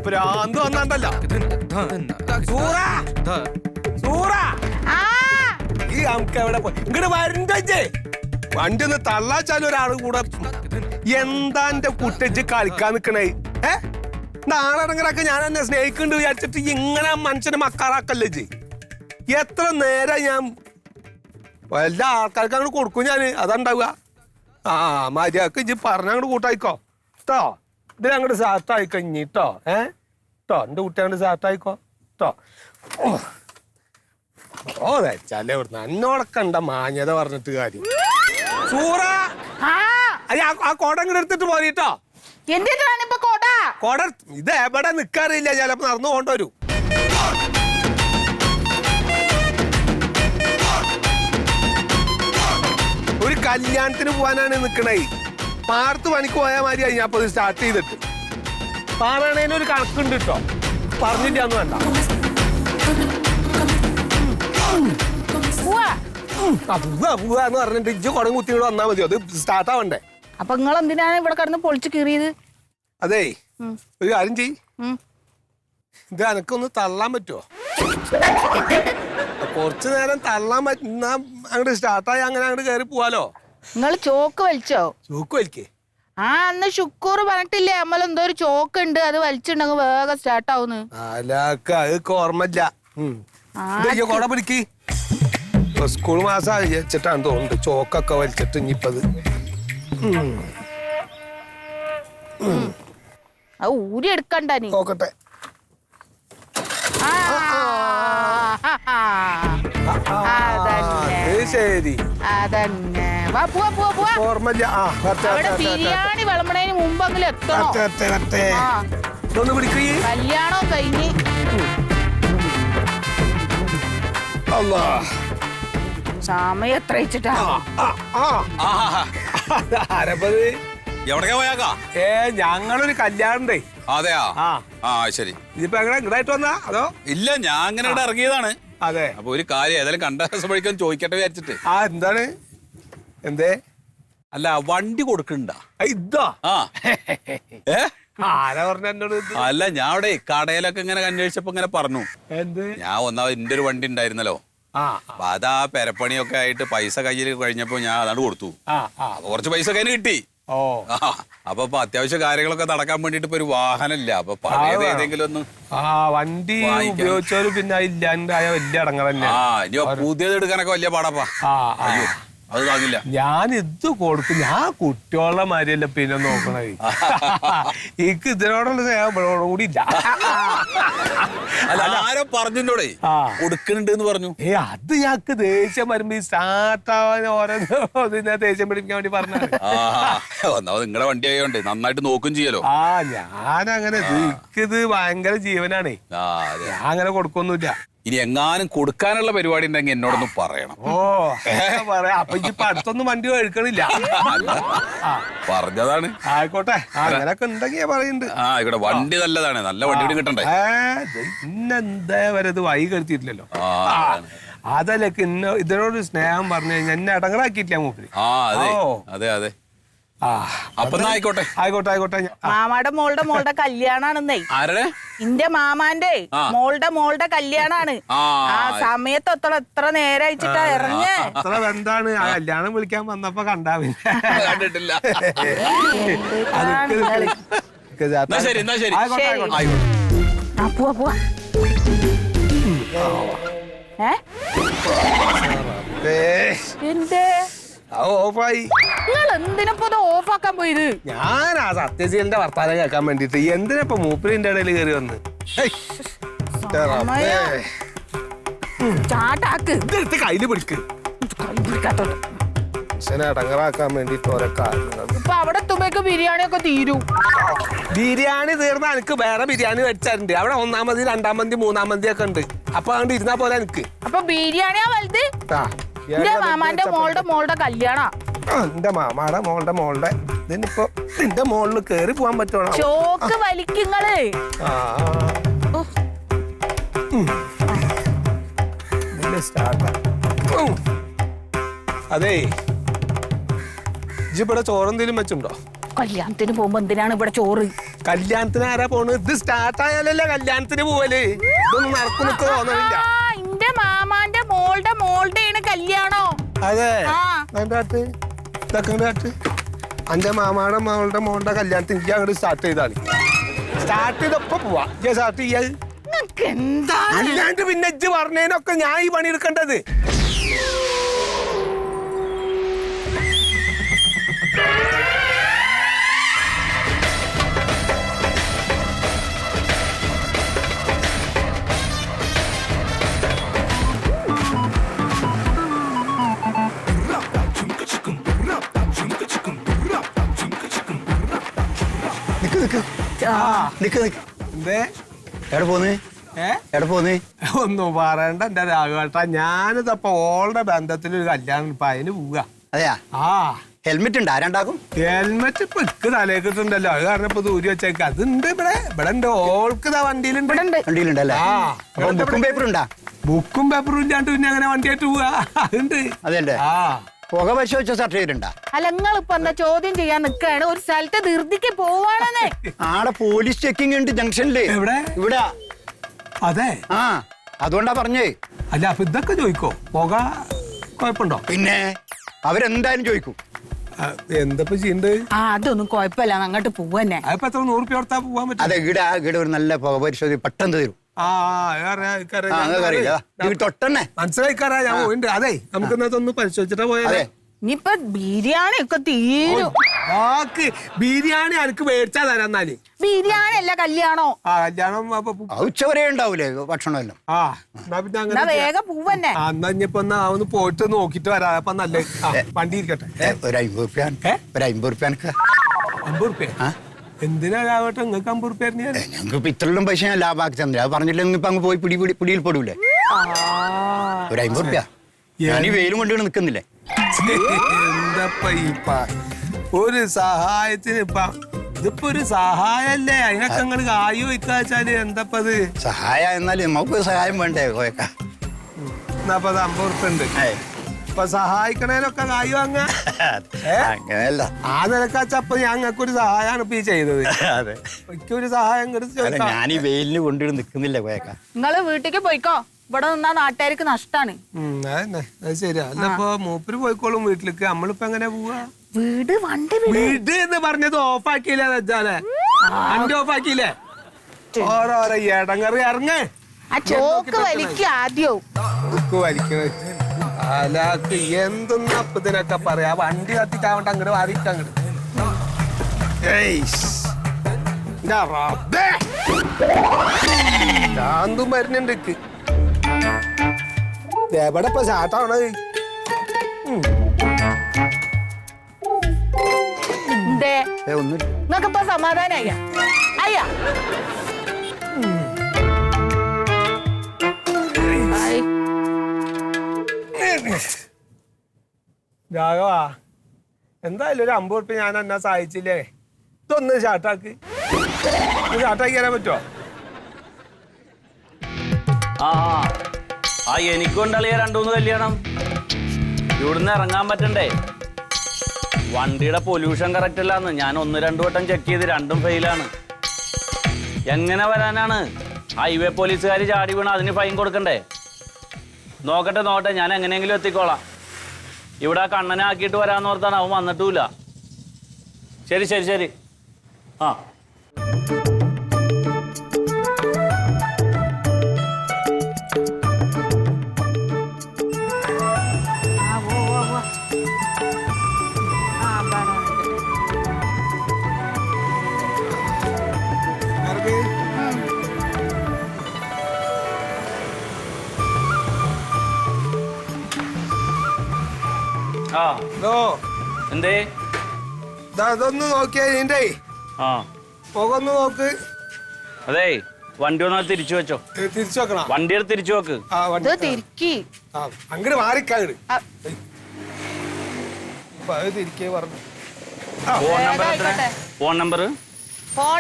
പ്രാന്ത് വന്നണ്ടല്ലോ. ഈ നമുക്ക് എവിടെ പോയി ഇങ്ങോട്ട് വരണ്ടേ? വണ്ടി ഒന്ന് തള്ളാച്ചാലും ഒരാൾ കൂടെ. എന്താ എന്റെ കുട്ടിച്ച് കളിക്കാൻ നിക്കണേ? നാളെറങ്ങനൊക്കെ ഞാൻ എന്നെ സ്നേഹിക്കുന്നുണ്ട് വിചാരിച്ചിട്ട് ഇങ്ങനെ മനുഷ്യനെ മക്കാറാക്കല്ലേ? എത്ര നേരം ഞാൻ എല്ലാ ആൾക്കാർക്ക് അങ്ങോട്ട് കൊടുക്കും ഞാൻ. അതുണ്ടാവുക. ആ മര്യാദക്ക് ഇജ്ജ് പറഞ്ഞങ്ങോട്ട് കൂട്ടായിക്കോ കേട്ടോ. ഇതിൽ അങ്ങോട്ട് സാത്തായിക്കോ ഇഞ്ഞി കേട്ടോ. കേട്ടോ എന്റെ കുട്ടി അങ്ങോട്ട് സാത്തായിക്കോ കേട്ടോ. ഓ വെച്ചാലേ ഇവിടുന്ന് എന്നോടൊക്കെ ഉണ്ട മാന്യത പറഞ്ഞിട്ട് കാര്യം. സൂറ ആ കോട ഇങ്ങോട്ട് എടുത്തിട്ട് പോരിട്ടോ. കോട ഇത് എവിടെ നിക്കാറില്ല, ചിലപ്പോ നടന്നു കൊണ്ടുവരും. ഒരു കല്യാണത്തിന് പോവാനാണ് നിക്കണേ. പാടത്ത് പണിക്ക് പോയാൽ മതി. ഞാൻ അപ്പൊ സ്റ്റാർട്ട് ചെയ്തിട്ട് പാറണേന് ഒരു കണക്കുണ്ട് കേട്ടോ. പറഞ്ഞിട്ടാന്ന് വേണ്ട. പോവാന്ന് പറഞ്ഞിട്ട് ഇജ്ജ് കുടം കുത്തിയോട് വന്നാ മതിയോ? അത് സ്റ്റാർട്ട് ആവണ്ടേ? അപ്പൊ നിങ്ങൾ എന്തിനാണ് ഇവിടെ കിടന്ന് പൊളിച്ച് കീറിയത്? അതേ ഒരു കാര്യം ചെയ്, ഇത് എനക്കൊന്ന് തള്ളാൻ പറ്റുമോ? കുറച്ചു നേരം തള്ളാൻ പറ്റുന്ന അങ്ങോട്ട് സ്റ്റാർട്ടായി അങ്ങനെ അങ്ങോട്ട് കയറി പോവാലോ. നിങ്ങൾ ചോക്ക് വലിച്ചോ? ചോക്ക് വലിക്കേ? അന്ന് ശുക്കൂർ പറഞ്ഞിട്ടില്ലേ നമ്മൾ എന്തോ ഒരു ചോക്ക് ഉണ്ട്, അത് വലിച്ചിട്ടുണ്ടെങ്കിൽ വേഗം സ്റ്റാർട്ട് ആവുന്നു. അതൊക്കെ ഓർമ്മയില്ല. കൊട പിടിക്ക്. സ്കൂൾ മാസം വെച്ചിട്ടാണ് തോന്നുന്നുണ്ട് ചോക്കൊക്കെ വലിച്ചിട്ട് ഇനിയിപ്പത് ഊരി എടുക്കണ്ട നീ. നോക്കട്ടെ. ശരി അതന്നെ. ഓർമ്മയില്ല. ബിരിയാണി വിളമ്പണതിന് മുമ്പെങ്കിലും എത്തണം. കല്യാണം കഴിഞ്ഞ് സമയം എത്ര വെച്ചിട്ടാ? ഞങ്ങളൊരു കല്യാണണ്ടേ. അതെയാ? ശരി. ഇതിപ്പോ എങ്ങനെ ഇങ്ങടായിട്ട് വന്നാ അതോ? ഇല്ല, ഞാൻ അങ്ങനെ ഇവിടെ ഇറങ്ങിയതാണ്. അതെ. അപ്പൊ ഒരു കാര്യം ഏതായാലും കണ്ട ദിവസം ചോദിക്കട്ടെ വിചാരിച്ചിട്ട്. എന്താണ്? എന്തേ? അല്ല, വണ്ടി കൊടുക്കണ്ട ഇതാ? ആരാ പറഞ്ഞ എന്നോട്? അല്ല, ഞാൻ അവിടെ കടയിലൊക്കെ ഇങ്ങനെ അന്വേഷിച്ചപ്പോ ഇങ്ങനെ പറഞ്ഞു. ഞാൻ ഒന്നാമത് എന്റെ ഒരു വണ്ടി ഉണ്ടായിരുന്നല്ലോ. അപ്പൊ അതാ പെരപ്പണിയൊക്കെ ആയിട്ട് പൈസ കയ്യിൽ കഴിഞ്ഞപ്പോ ഞാൻ അതാണ് കൊടുത്തു. കുറച്ച് പൈസ കയ്യിൽ കിട്ടി. അപ്പൊ അത്യാവശ്യ കാര്യങ്ങളൊക്കെ നടക്കാൻ വേണ്ടിട്ട് ഇപ്പൊ ഒരു വാഹനമില്ല. അപ്പൊ പഴയത് ഏതെങ്കിലും ഒന്ന് വണ്ടി ഉപയോഗിച്ചാലും പിന്നെ ഇല്ലാണ്ടായ വലിയ അടങ്ങറ തന്നെ. ഇനി പുതിയത് എടുക്കാനൊക്കെ വലിയ പാടാപ്പാ. അത് താങ്ങില്ല. ഞാൻ ഇത് കൊടുക്കും. ഞാൻ കുട്ടികളുടെ മാതിരിയല്ല പിന്നെ നോക്കണേ. എനിക്ക് ഇതിനോടുള്ള സ്നേഹം കൂടി ഇല്ല. ആരോ പറഞ്ഞോടെ കൊടുക്കുന്നുണ്ട് എന്ന് പറഞ്ഞു. അത് ഞങ്ങക്ക് ദേഷ്യം വരുമ്പോ ഈ സ്റ്റാർട്ടാവാൻ ഓരോ ദേഷ്യം പിടിപ്പിക്കാൻ വേണ്ടി പറഞ്ഞു. ഒന്നാമത് നിങ്ങളുടെ വണ്ടി ആയതുകൊണ്ട് നന്നായിട്ട് നോക്കും ചെയ്യലോ. ഞാനങ്ങനെ എനിക്കിത് ഭയങ്കര ജീവനാണേ. ഞാൻ അങ്ങനെ കൊടുക്കൊന്നുമില്ല. ഇനി എങ്ങാനും കൊടുക്കാനുള്ള പരിപാടി ഉണ്ടെങ്കിൽ എന്നോടൊന്നും പറയണം. പറയാം. അപ്പൊ ഇപ്പൊ അടുത്തൊന്നും വണ്ടി എടുക്കണില്ല. പറഞ്ഞതാണ്. ആയിക്കോട്ടെ, അങ്ങനൊക്കെ ഉണ്ടെങ്കിൽ പറയുന്നുണ്ട്. ആയിക്കോട്ടെ, വണ്ടി നല്ലതാണ്. നല്ല വണ്ടി കിട്ടണ്ടേ? ഇന്നെന്താ വരെ ഇത് വൈ കെടുത്തിട്ടില്ലല്ലോ. അതല്ലക്ക് ഇതിനോട് സ്നേഹം പറഞ്ഞു കഴിഞ്ഞാൽ എന്നെ അടങ്ങറാക്കിയിട്ടില്ല മൂപ്പര്. അതെ അതെ. അപ്പൊ ആയിക്കോട്ടെ ആയിക്കോട്ടെ ആയിക്കോട്ടെ. മാമാടെ മോളുടെ കല്യാണാണെന്നേ. ആരുടെ? ഇന്റെ മാമാന്റെ മോളുടെ കല്യാണാണ്. ആ സമയത്ത് എത്ര നേരം അയച്ചിട്ടാ ഇറങ്ങേ. അത്ര എന്താണ് ആ കല്യാണം വിളിക്കാൻ വന്നപ്പോ കണ്ടാവില്ല. കണ്ടിട്ടില്ല. പോവാ എന്തേ ഓഫായി? നിങ്ങൾ എന്തിനപ്പോ ഓഫാക്കാൻ പോയത്? ഞാൻ ആ സത്യശീലന്റെ വർത്താനം കേൾക്കാൻ വേണ്ടിട്ട്. എന്തിനപ്പോ മൂപ്പരിന്റെ ഇടയിൽ കയറി വന്ന് ചാട്ടാക്ക് ഇതെടുത്ത് കയ്യില് പിടിക്ക്. അടങ്ങറാക്കാൻ വേണ്ടിട്ട് ഓരോ കാര്യങ്ങൾ. ഇപ്പൊ അവിടെ എത്തുമ്പോഴേക്ക് ബിരിയാണി ഒക്കെ തീരും. ബിരിയാണി തീർന്നാ എനിക്ക് വേറെ ബിരിയാണി മേടിച്ചാറുണ്ട്. അവിടെ 1-ാം മന്തി 2-ാം മന്തി 3-ാം മന്തി ഒക്കെ ഉണ്ട്. അപ്പൊ അതുകൊണ്ട് ഇരുന്നാ പോലെ എനിക്ക്. അപ്പൊ ബിരിയാണിയാ വലുത്? എന്റെ മാമാന്റെ മോളുടെ കല്യാണ. എന്റെ മാമാടെ മോളുടെ ഇതിനിപ്പോ എന്റെ മോളില് കേറി പോവാൻ പറ്റുമോ? ചോക്ക് വലിക്കുങ്ങള്. അതേ ഇവിടെ ചോറെന്തേലും വെച്ചുണ്ടോ? കല്യാണത്തിന് പോകുമ്പോ എന്തിനാണ് ഇവിടെ ചോറ്? കല്യാണത്തിന് ആരാ പോണ്? ഇത് സ്റ്റാർട്ട് ആയാലല്ലേ കല്യാണത്തിന് പോവല്. ഇതൊന്നും നടക്കുന്നൊക്കെ തോന്നണില്ല. എന്റെ മാമാന്റെ മോളുടെ കല്യാണോ? അതെ ഇതൊക്കെ എന്റെ മാമാടെ മോളുടെ കല്യാണത്തിന് എനിക്ക് അങ്ങോട്ട് സ്റ്റാർട്ട് ചെയ്താൽ സ്റ്റാർട്ട് ചെയ്തപ്പോ പോവാ. സ്റ്റാർട്ട് ചെയ്യാ അല്ലാണ്ട് പിന്നെ ഇജ്ജ് പറഞ്ഞതിനൊക്കെ ഞാൻ ഈ പണി എടുക്കേണ്ടത്. ഒന്നും പറയണ്ട എന്റെ രാഘവേട്ടാ. ഞാനിതപ്പോ ഓളുടെ ബന്ധത്തിൽ ഒരു കല്യാണം ഇപ്പൊ അതിന് പോവുക. അതെയാ? ആ ഹെൽമെറ്റ് ഉണ്ട്? ആരാണ്ടാക്കും? ഹെൽമെറ്റ് ഇപ്പൊ ഇക്ക് തലേക്കിട്ടുണ്ടല്ലോ. അത് കാരണം ഇപ്പൊ ദൂരി വെച്ചേക്ക. അതുണ്ട് ഇവിടെ ഉണ്ട്. ഓൾക്ക് വണ്ടിയിലുണ്ട്. വണ്ടിയിലുണ്ടല്ലേ? ബുക്കും പേപ്പറും ഉണ്ടാ? ബുക്കും പേപ്പറും ഇല്ലാണ്ട് പിന്നെ അങ്ങനെ വണ്ടിയായിട്ട് പോവാ. അതുണ്ട്. അതെല്ലേ? ആ പുക പരിശോധിച്ച സർട്ടിഫിക്കറ്റ് ഉണ്ടാ? അല്ല നിങ്ങളിപ്പോ എന്താ ചോദ്യം ചെയ്യാൻ നിക്കാണ്? ഒരു സ്ഥലത്ത് ധൃതിക്ക് പോവാണെന്നേ. ആടെ പോലീസ് ചെക്കിംഗ് ഉണ്ട് ജംഗ്ഷനില്. എവിടെ? ഇവിടെ. അതെ. ആ അതുകൊണ്ടാ പറഞ്ഞേ. അല്ല അപ്പൊ ഇതൊക്കെ ചോദിക്കോ? പുക കുഴപ്പമുണ്ടോ? പിന്നെ അവരെന്തായാലും ചോദിക്കും. എന്തപ്പോ ചെയ്യണ്ട്? അതൊന്നും കുഴപ്പമില്ല, അങ്ങോട്ട് പോവന്നെ. അതിപ്പോ എത്ര 100 രൂപ കൊടുത്താ പോവാൻ പറ്റും? അതെ ഇവിടെ ഒരു നല്ല പുക പരിശോധന പെട്ടെന്ന് തരും. തൊട്ടന്നെ മനസ്സിലായിക്കാരാ. ഞാൻ പോയിണ്ട്. അതെ നമുക്ക് ഇന്നതൊന്ന് പരിശോധിച്ചിട്ടാ പോയാലേ. ഇനിയിപ്പൊ ബിരിയാണി ഒക്കെ തീരും. ബിരിയാണി എനിക്ക് മേടിച്ചാ തരാന്നാല്. ബിരിയാണി അല്ല കല്യാണോ? കല്യാണം ഉച്ചവരെ ഉണ്ടാവൂലേ ഭക്ഷണമെല്ലാം? എന്നാ വേഗം പൂവന്നെ. എന്നാ ഇനിയിപ്പോ ഒന്ന് പോയിട്ട് നോക്കിട്ട് വരാ. അപ്പൊ നല്ല വണ്ടി ഇരിക്കട്ടെ. ഒരു 50 റുപ്യ. ഒരു 50 റുപ്യ. 50 റുപ്യ എന്തിനാ രാവട്ടെ? നിങ്ങൾക്ക് 50 റുപ്യ ഞങ്ങൾക്ക് ഇത്രയും പൈസ ഞാൻ ലാഭമാക്കി തന്നെ. അത് പറഞ്ഞില്ലെങ്കിൽ ഇപ്പൊ അങ്ങ് പോയി പിടിയിൽ പെടൂലേ? ഒരു 50 റുപ്യ. ഞാൻ ഈ വെയിലും കൊണ്ടുപോയി നിൽക്കുന്നില്ലേ? എന്താ ഒരു സഹായത്തിന് ഇതിപ്പോ ഒരു സഹായല്ലേ? അതിനൊക്കെ നിങ്ങൾ കായ് വയ്ക്കാച്ചാല് എന്താപ്പത് സഹായം? എന്നാലും നമുക്ക് സഹായം വേണ്ടേ? കോയക്ക എന്നാപ്പ 50 റുപ്യ ഉണ്ട്. ഇപ്പൊ സഹായിക്കണേനൊക്കെ കായ് വാങ്ങ. അങ്ങനെയല്ല. ആ നിലക്കാച്ചപ്പ ഞങ്ങൾക്കൊരു സഹായമാണ് ഇപ്പൊ ഈ ചെയ്തത്. എനിക്കൊരു സഹായം ഞാൻ ഈ വെയിലിന് കൊണ്ടുപോയി നിൽക്കുന്നില്ല കോയക്ക. നിങ്ങള് വീട്ടിലേക്ക് പോയിക്കോ. ഇവിടെ നിന്നാ നാട്ടുകാർക്ക് നഷ്ടാണ്. അതന്നെ അത് ശരിയാ. അല്ലപ്പോ മൂപ്പര് പോയിക്കോളും വീട്ടിലേക്ക്. നമ്മളിപ്പോ എങ്ങനെ പോവാ? വീട് എന്ന് പറഞ്ഞത് ഓഫാക്കിയില്ലേ? വെച്ചാലേ അന്റെ ഓഫാക്കിയില്ലേ? ഓരോരോ ഇടങ്ങറി ഇറങ്ങ്. ആ ചോക്ക് വലിക്ക് ആദ്യവും. വലിക്കണ അലാക്ക് എന്തെന്നപ്പത്തിനൊക്കെ പറയാ. വണ്ടി കത്തിക്കാവണ്ട അങ്ങോട്ട് വാരിക്കങ്ങോട്ട്. ശാന്തും വരുന്നുണ്ട്. എവിടെ ഇപ്പൊ ചാട്ടാവണത്? നിങ്ങൾക്കിപ്പോ സമാധാനായ അയ്യാ? രാഘവാ എന്തായാലും ഒരു 50 റുപ്യ ഞാൻ എന്നാ സഹായിച്ചില്ലേ? ഇതൊന്ന് ചാട്ടാക്ക്. ചാട്ടാക്കി തരാൻ പറ്റുമോ? എനിക്കുണ്ടല്ലേ 2-3 കല്യാണം. ഇവിടുന്ന് ഇറങ്ങാൻ പറ്റണ്ടേ? വണ്ടിയുടെ പൊല്യൂഷൻ കറക്റ്റ് അല്ലാന്ന് ഞാൻ 1-2 വട്ടം ചെക്ക് ചെയ്ത്, രണ്ടും ഫെയിലാണ്. എങ്ങനെ വരാനാണ്? ഹൈവേ പോലീസുകാർ ചാടി വീണ് അതിന് ഫൈൻ കൊടുക്കണ്ടേ? നോക്കട്ടെ ഞാൻ എങ്ങനെയെങ്കിലും എത്തിക്കോളാം. ഇവിടെ കണ്ണനെ ആക്കിയിട്ട് വരാന്ന് ഓർത്താണ് അവൻ വന്നിട്ടുമില്ല. ശരി. ആ എന്തേ? അതൊന്ന് നോക്കിയാ നിന്റെ പുകൊന്ന് നോക്ക്. അതെ വണ്ടി ഒന്ന് തിരിച്ചു വെച്ചോ. തിരിച്ചു വെക്കണം. വണ്ടി എടുത്ത് തിരിച്ചു വെക്ക്. അങ്ങോട്ട് മാറിക്കങ്ങട് തിരിക്കേ പറഞ്ഞു. ഫോൺ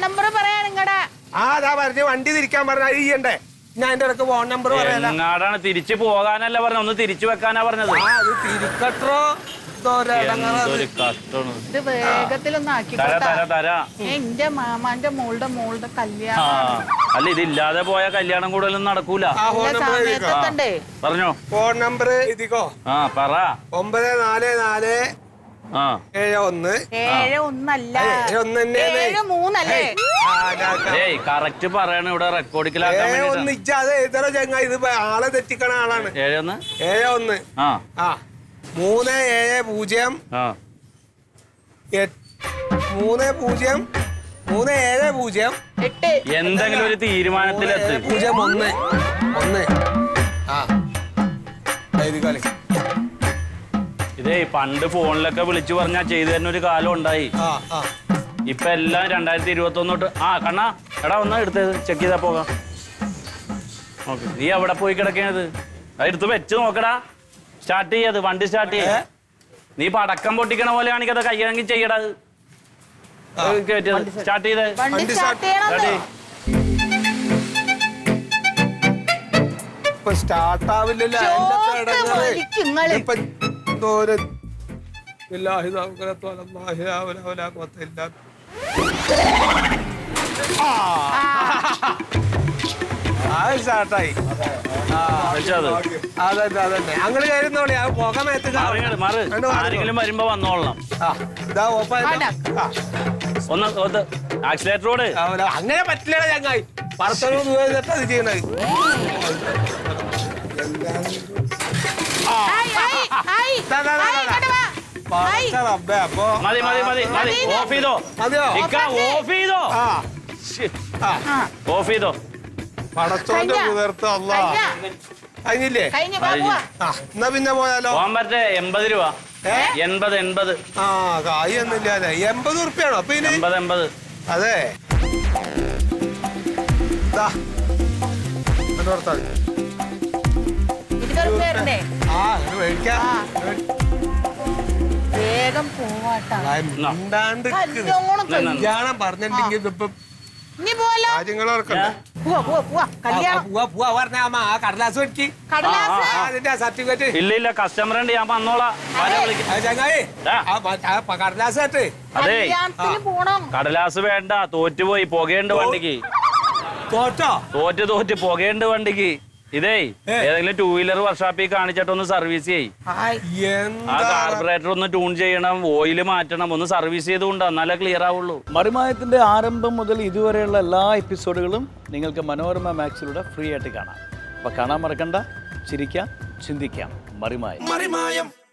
നമ്പർ പറയാ നിങ്ങടെ. പറഞ്ഞു വണ്ടി തിരിക്കാൻ പറഞ്ഞ അയ്യണ്ടേ? ഞാൻ എന്റെ ഇടക്ക് ഫോൺ നമ്പർ പറയാല. എങ്ങാടാണ് തിരിച്ചു പോകാനല്ല പറഞ്ഞത്, ഒന്ന് തിരിച്ചു വെക്കാനാ പറഞ്ഞത്. അത് തിരിക്കട്ടോ. എന്തൊരു കഷ്ടമാണ്. ഇത് വേഗത്തിലൊന്നും തരാ എന്റെ മാമാന്റെ മോളുടെ ആ കല്യാണം. അല്ല, ഇതില്ലാതെ പോയ കല്യാണം കൂടുതലൊന്നും നടക്കൂല. സമയത്തെത്തണ്ടേ? പറഞ്ഞോ ഫോൺ നമ്പർ എഴുതിക്കോ. ആ പറ. 944 ആ 71 7-1 7-3 അല്ലേ? ഏയ് കറക്റ്റ് പറയണ, ഇവിടെ റെക്കോർഡിക്കലാക്കാൻ വേണ്ടി. അത് എഴുതണോ ചങ്ങ? ഇത് ആളെ തെറ്റിക്കണ ആളാണ്. 7-1 71 ആ 370 ആ 370 8 എന്തെങ്കിലും ഒരു തീരുമാനത്തിലെത്ത്. 01 ആ എഴുതിക്കോളി. ഇതേ പണ്ട് ഫോണിലൊക്കെ വിളിച്ചു പറഞ്ഞാ ചെയ്തു തരുന്ന ഒരു കാലം ഉണ്ടായി. ആ ആ ഇപ്പൊ എല്ലാം 2021 തൊട്ട്. ആ കണ്ണാ, എടാ ഒന്ന് എടുത്തത് ചെക്ക് ചെയ്താ പോകാം. ഓക്കെ, നീ എവിടെ പോയി കിടക്കണത്? അത് എടുത്ത് വെച്ച് നോക്കടാ. സ്റ്റാർട്ട് ചെയ്യത്, വണ്ടി സ്റ്റാർട്ട് ചെയ്യ. നീ പടക്കം പൊട്ടിക്കണ പോലെ ആണെങ്കിൽ അത് കയ്യാണെങ്കിൽ ചെയ്യടാ. സ്റ്റാർട്ട് ചെയ്ത് വണ്ടി സ്റ്റാർട്ട് ചെയ്യണം. ഇപ്പൊ സ്റ്റാർട്ട് ആവില്ലല്ലോ. സ്റ്റാർട്ടായി. അതന്നെ അതന്നെ അങ്ങോട്ട് കയറുന്നോളി. ആ പോകാൻ ആരെങ്കിലും വരുമ്പോ വന്നോളണം. ഒന്ന് ആക്സിലേറ്ററോട്. അങ്ങനെ പറ്റില്ല ചങ്ങായി. പറത്തോട് അത് ചെയ്യണത്. അപ്പൊ മതി മതി മതി മതി. ഓഫ് ചെയ്തോ, മതിയോ? ഓഫ് ചെയ്തോ, ഓഫ് ചെയ്തോ. പടച്ചോന്റെ കുതിർത്ത് അല്ലാ. കഴിഞ്ഞില്ലേ? എന്നാ പിന്നെ പോയാലോ? പോകാൻ പറ്റേ 80 രൂപ. 80. ആ കായ് ഒന്നുമില്ലാതെ 80 ഉറുപ്പ്യാണോ? അപ്പൊ 80. അതെ ആ മേടിക്കാം. വേഗം പോവാട്ടാ. കല്യാണം പറഞ്ഞിട്ടുണ്ടെങ്കിൽ ഇതിപ്പം ഇനി പോലോ. കാര്യങ്ങൾ ഓർക്കണ്ടേ? പോവാ കല്യാണം. പറഞ്ഞ ആ കടലാസ് മേടിക്ക്. അതിന്റെ സർട്ടിഫിക്കറ്റ്. ഇല്ല കസ്റ്റമർ ഉണ്ട്, ഞാൻ വന്നോളാം. ചങ്ങായി കടലാസ് കേട്ട്. അതെ, കല്യാണത്തിന് പോണം. കടലാസ് വേണ്ട, തോറ്റുപോയി. പുകയുണ്ട് വണ്ടിക്ക്. തോറ്റോ? തോറ്റ് പുകയുണ്ട് വണ്ടിക്ക്. ഇതേ ഏതെങ്കിലും 2 വീലർ വർക്ക്ഷോപ്പിൽ കാണിച്ചിട്ടൊന്ന് സർവീസ് ചെയ്യ്. ആ കാർബറേറ്റർ ഒന്ന് ട്യൂൺ ചെയ്യണം, ഓയിൽ മാറ്റണം, ഒന്ന് സർവീസ് ചെയ്തുകൊണ്ട് എന്നാലേ ക്ലിയർ ആവുള്ളൂ. മറിമായത്തിന്റെ ആരംഭം മുതൽ ഇതുവരെയുള്ള എല്ലാ എപ്പിസോഡുകളും നിങ്ങൾക്ക് മനോരമ മാക്സിലൂടെ ഫ്രീ ആയിട്ട് കാണാം. അപ്പൊ കാണാൻ മറക്കണ്ട. ചിരിക്കാം, ചിന്തിക്കാം. മറിമായം.